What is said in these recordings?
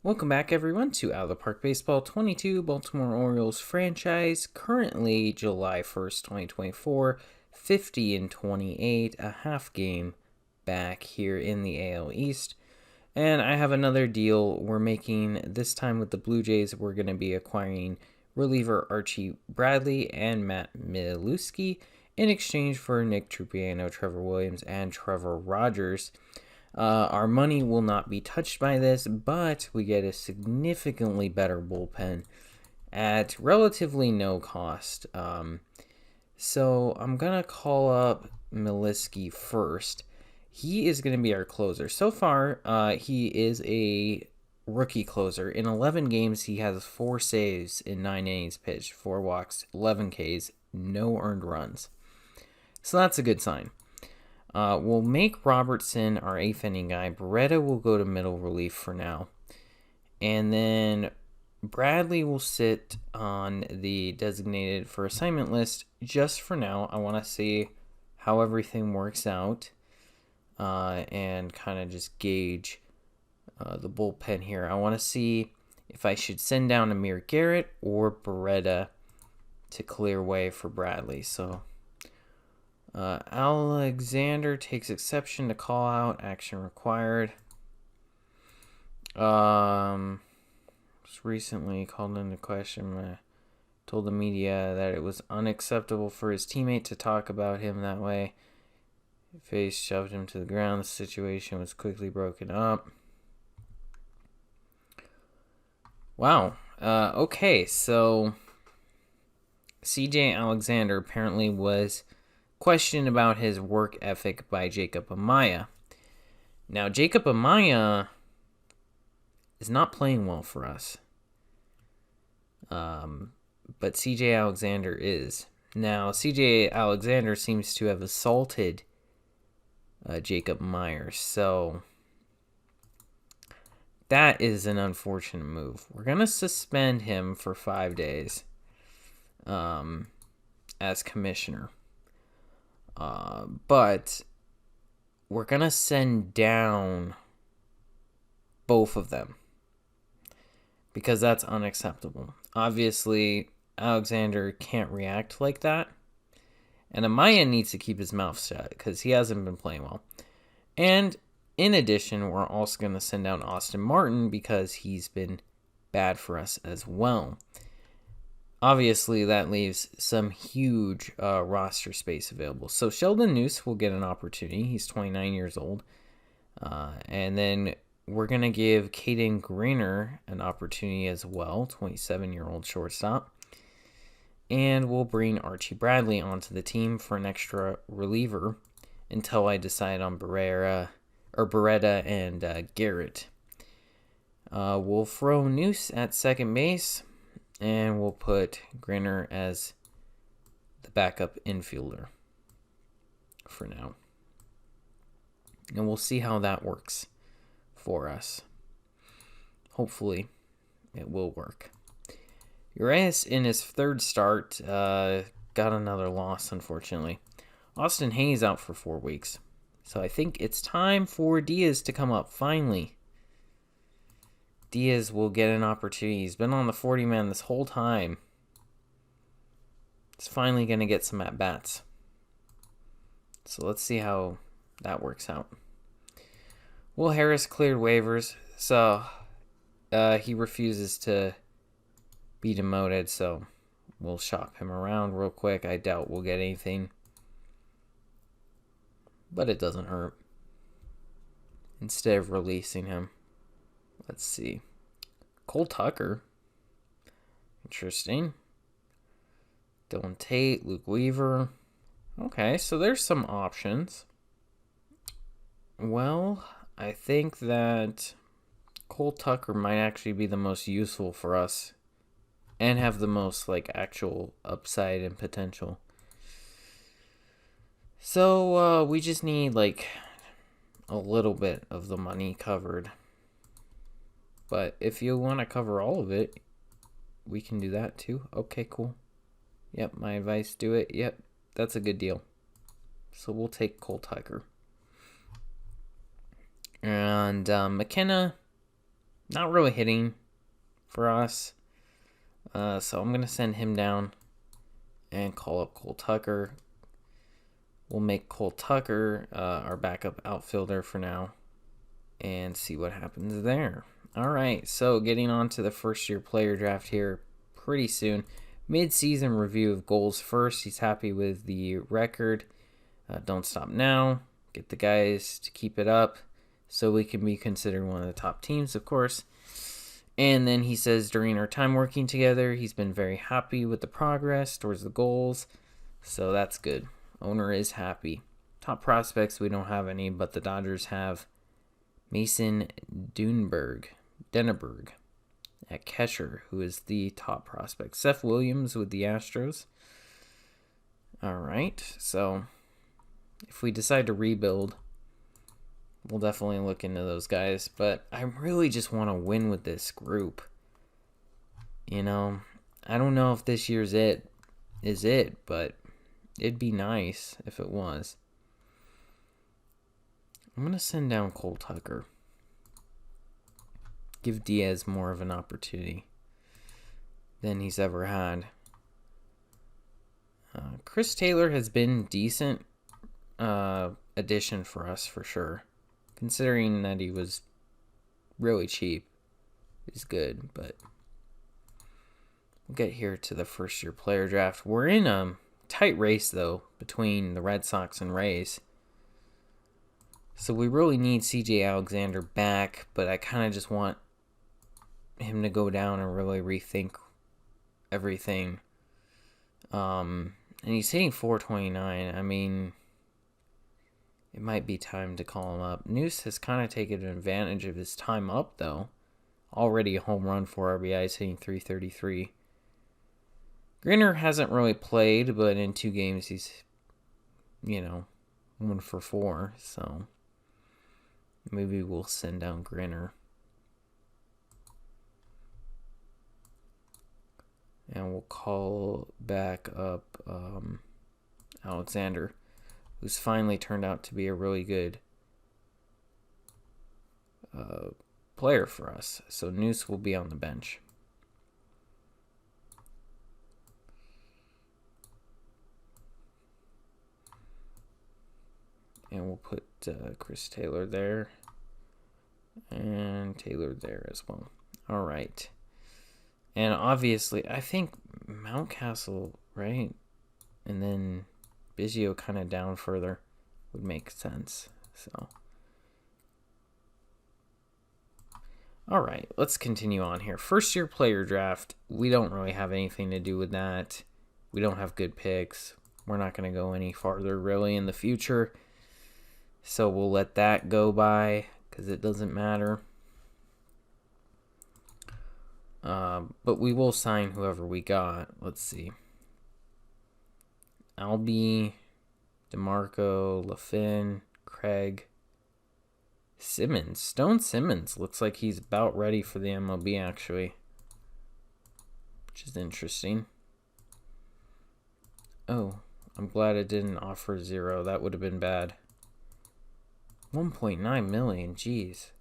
Welcome back, everyone, to Out of the Park Baseball 22 Baltimore Orioles franchise. Currently, July 1st, 2024, 50-28, a half game back here in the AL East. And I have another deal we're making this time with the Blue Jays. We're going to be acquiring reliever Archie Bradley and Matt Milewski in exchange for Nick Trupiano, Trevor Williams, and Trevor Rogers. Our money will not be touched by this, but we get a significantly better bullpen at relatively no cost. So I'm going to call up Milewski first. He is going to be our closer. So far, he is a rookie closer. In 11 games, he has 4 saves in 9 innings pitched, 4 walks, 11 Ks, no earned runs. So that's a good sign. We'll make Robertson our 8th inning guy. Beretta will go to middle relief for now. And then Bradley will sit on the designated for assignment list just for now. I want to see how everything works out and kind of just gauge the bullpen here. I want to see if I should send down Amir Garrett or Beretta to clear way for Bradley. So Alexander takes exception to call out. Action required. Just recently called into question. Told the media that it was unacceptable for his teammate to talk about him that way. Face shoved him to the ground. The situation was quickly broken up. Wow. Okay, so CJ Alexander apparently was questioned about his work ethic by Jacob Amaya. Now, Jacob Amaya is not playing well for us. But CJ Alexander is. Now, CJ Alexander seems to have assaulted Jacob Myers. So that is an unfortunate move. We're going to suspend him for 5 days as commissioner. But we're going to send down both of them because that's unacceptable. Obviously, Alexander can't react like that. And Amaya needs to keep his mouth shut because he hasn't been playing well. And in addition, we're also going to send down Austin Martin because he's been bad for us as well. Obviously, that leaves some huge roster space available. So Sheldon Noose will get an opportunity. He's 29 years old. And then we're going to give Caden Greener an opportunity as well, 27-year-old shortstop. And we'll bring Archie Bradley onto the team for an extra reliever until I decide on Beretta and Garrett. We'll throw Noose at second base. And we'll put Greener as the backup infielder for now. And we'll see how that works for us. Hopefully, it will work. Urias, in his 3rd start, got another loss, unfortunately. Austin Hayes out for 4 weeks. So I think it's time for Diaz to come up, finally. Diaz will get an opportunity. He's been on the 40-man this whole time. He's finally going to get some at-bats. So let's see how that works out. Will Harris cleared waivers, so he refuses to be demoted, so we'll shop him around real quick. I doubt we'll get anything, but it doesn't hurt. Instead of releasing him. Let's see. Cole Tucker. Interesting. Dylan Tate, Luke Weaver. Okay, so there's some options. Well, I think that Cole Tucker might actually be the most useful for us and have the most actual upside and potential. So we just need a little bit of the money covered. But if you want to cover all of it, we can do that too. Okay, cool. Yep, my advice, do it. Yep, that's a good deal. So we'll take Cole Tucker. And McKenna, not really hitting for us. So I'm going to send him down and call up Cole Tucker. We'll make Cole Tucker our backup outfielder for now and see what happens there. All right, so getting on to the first-year player draft here pretty soon. Mid-season review of goals first. He's happy with the record. Don't stop now. Get the guys to keep it up so we can be considered one of the top teams, of course. And then he says during our time working together, he's been very happy with the progress towards the goals. So that's good. Owner is happy. Top prospects, we don't have any, but the Dodgers have Mason Denneberg at catcher, who is the top prospect. Seth Williams with the Astros. All right, so if we decide to rebuild, we'll definitely look into those guys. But I really just want to win with this group. You know, I don't know if this year's is it, but it'd be nice if it was. I'm going to send down Cole Tucker. Give Diaz more of an opportunity than he's ever had. Chris Taylor has been decent addition for us for sure. Considering that he was really cheap. He's good, but we'll get here to the first year player draft. We're in a tight race though between the Red Sox and Rays. So we really need CJ Alexander back, but I kind of just want him to go down and really rethink everything. And he's hitting .429. I mean, it might be time to call him up. Noose has kind of taken advantage of his time up, though. Already a home run, 4 RBIs, hitting .333. Grinner hasn't really played, but in 2 games he's, 1 for 4. So maybe we'll send down Grinner. And we'll call back up Alexander, who's finally turned out to be a really good player for us. So Noose will be on the bench. And we'll put Chris Taylor there. And Taylor there as well. All right. And obviously, I think Mountcastle, right? And then Biggio kind of down further would make sense. So, all right, let's continue on here. First year player draft, we don't really have anything to do with that. We don't have good picks. We're not going to go any farther really in the future. So we'll let that go by because it doesn't matter. But we will sign whoever we got. Let's see. Albie, DeMarco, LaFin, Craig, Simmons. Stone Simmons looks like he's about ready for the MLB, actually. Which is interesting. Oh, I'm glad it didn't offer 0. That would have been bad. 1.9 million, jeez.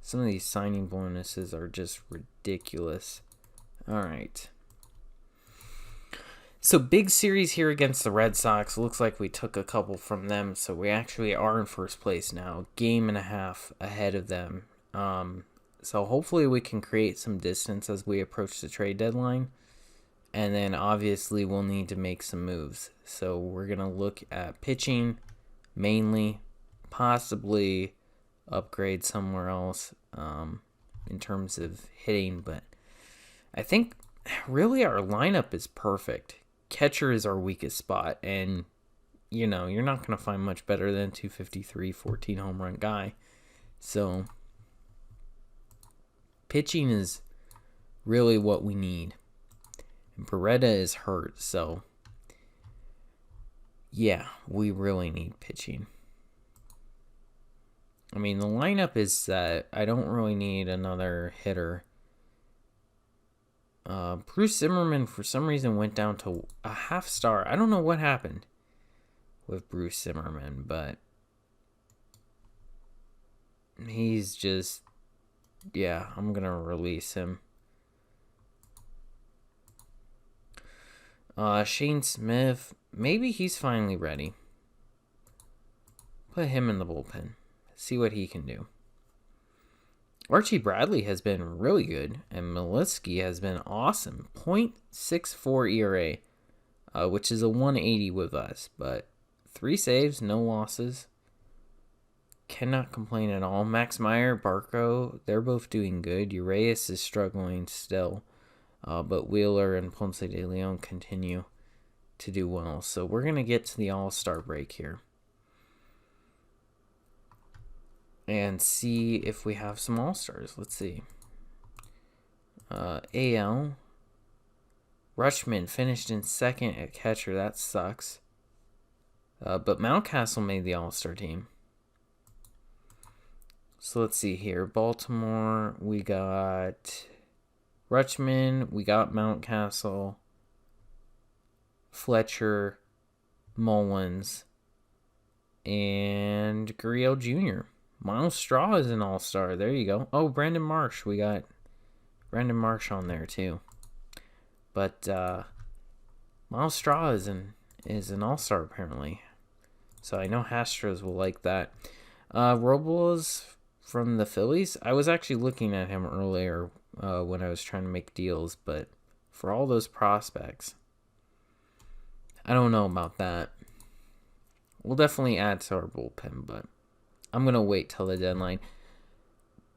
Some of these signing bonuses are just ridiculous. All right. So big series here against the Red Sox. Looks like we took a couple from them. So we actually are in first place now. Game and a half ahead of them. So hopefully we can create some distance as we approach the trade deadline. And then obviously we'll need to make some moves. So we're going to look at pitching mainly. Possibly upgrade somewhere else in terms of hitting, but I think really our lineup is perfect. Catcher is our weakest spot, and you're not going to find much better than 253, 14 home run guy. So pitching is really what we need. And Beretta is hurt, so yeah, we really need pitching. I mean, the lineup is set. I don't really need another hitter. Bruce Zimmerman, for some reason, went down to a half star. I don't know what happened with Bruce Zimmerman, but he's just Yeah, I'm going to release him. Shane Smith, maybe he's finally ready. Put him in the bullpen. See what he can do. Archie Bradley has been really good, and Militsky has been awesome. .64 ERA, which is a 180 with us, but 3 saves, no losses. Cannot complain at all. Max Meyer, Barco, they're both doing good. Urias is struggling still, but Wheeler and Ponce de Leon continue to do well. So we're going to get to the All-Star break here and see if we have some All-Stars. Let's see. AL. Rutschman finished in second at catcher. That sucks. But Mountcastle made the All-Star team. So let's see here. Baltimore, we got Rutschman, we got Mountcastle, Fletcher, Mullins, and Gurriel Jr. Miles Straw is an all-star. There you go. Oh, Brandon Marsh. We got Brandon Marsh on there too. But Miles Straw is an all-star apparently. So I know Astros will like that. Robles from the Phillies. I was actually looking at him earlier when I was trying to make deals, but for all those prospects, I don't know about that. We'll definitely add to our bullpen, but I'm going to wait till the deadline.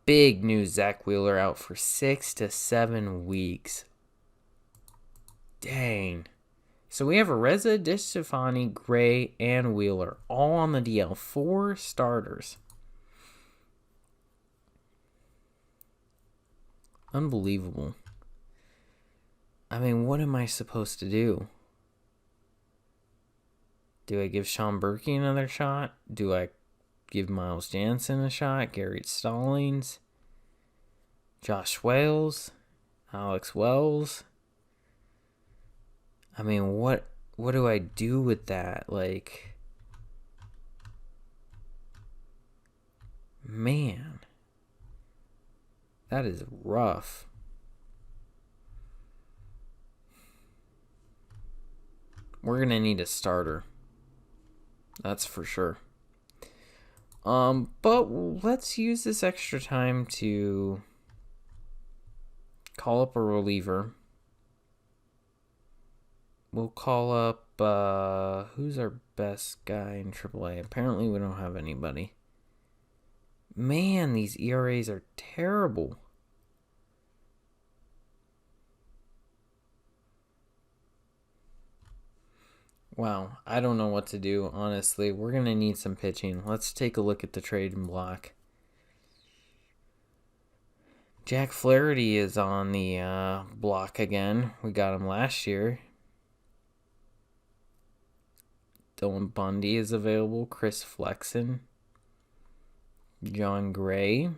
Big news, Zach Wheeler out for 6 to 7 weeks. Dang. So we have Areza, DeStefani, Gray, and Wheeler all on the DL. 4 starters. Unbelievable. I mean, what am I supposed to do? Do I give Sean Berkey another shot? Do I give Miles Jansen a shot? Garrett Stallings? Josh Wales? Alex Wells? I mean, what do I do with that? Like, man, that is rough. We're going to need a starter. That's for sure. But let's use this extra time to call up a reliever. We'll call up, who's our best guy in AAA? Apparently we don't have anybody. Man, these ERAs are terrible. Wow, I don't know what to do, honestly. We're going to need some pitching. Let's take a look at the trading block. Jack Flaherty is on the block again. We got him last year. Dylan Bundy is available. Chris Flexen. John Gray.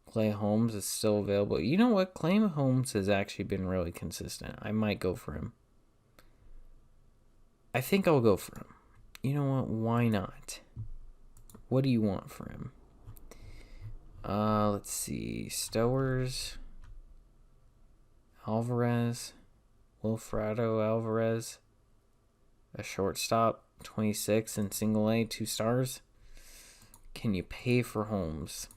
Clay Holmes is still available. You know what? Clay Holmes has actually been really consistent. I might go for him. I think I'll go for him. You know what? Why not? What do you want for him? Let's see. Stowers. Alvarez. Wilfredo Alvarez. A shortstop. 26 in single A. 2 stars. Can you pay for Holmes?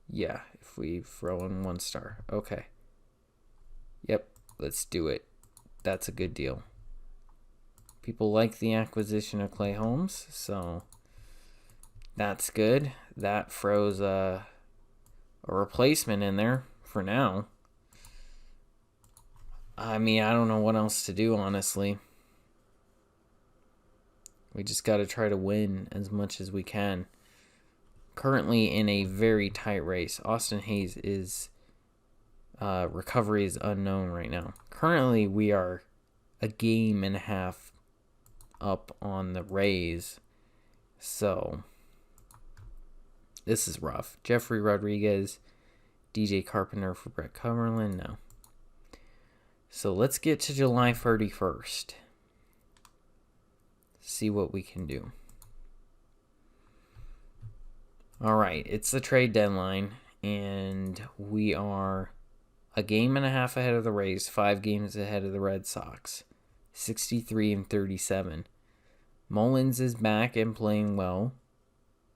Yeah, if we throw in 1 star. Okay. Yep, let's do it. That's a good deal. People like the acquisition of Clay Holmes, so that's good. That throws a replacement in there for now. I mean, I don't know what else to do, honestly. We just got to try to win as much as we can. Currently in a very tight race. Austin Hayes is recovery is unknown right now. Currently we are a game and a half up on the Rays. So this is rough. Jeffrey Rodriguez, DJ Carpenter for Brett Cumberland. No. So let's get to July 31st. see what we can do. All right, it's the trade deadline, and we are a game and a half ahead of the Rays, 5 games ahead of the Red Sox, 63-37. Mullins is back and playing well.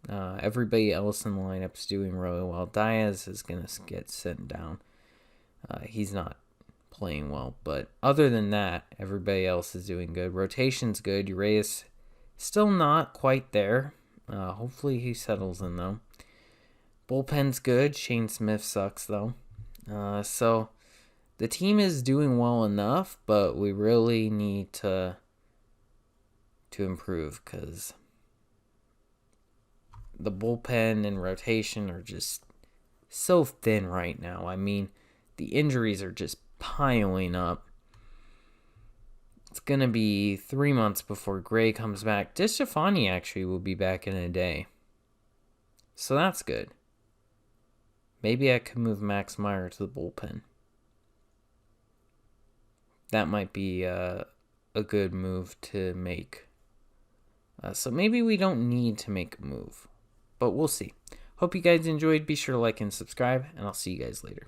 Everybody else in the lineup's doing really well. Diaz is going to get sent down. He's not playing well, but other than that, everybody else is doing good. Rotation's good. Urias still not quite there. Hopefully he settles in, though. Bullpen's good. Shane Smith sucks, though. So the team is doing well enough, but we really need to improve, because the bullpen and rotation are just so thin right now. I mean, the injuries are just piling up. It's going to be 3 months before Gray comes back. DeStefani actually will be back in a day, so that's good. Maybe I could move Max Meyer to the bullpen. That might be a good move to make. So maybe we don't need to make a move, but we'll see. Hope you guys enjoyed. Be sure to like and subscribe, and I'll see you guys later.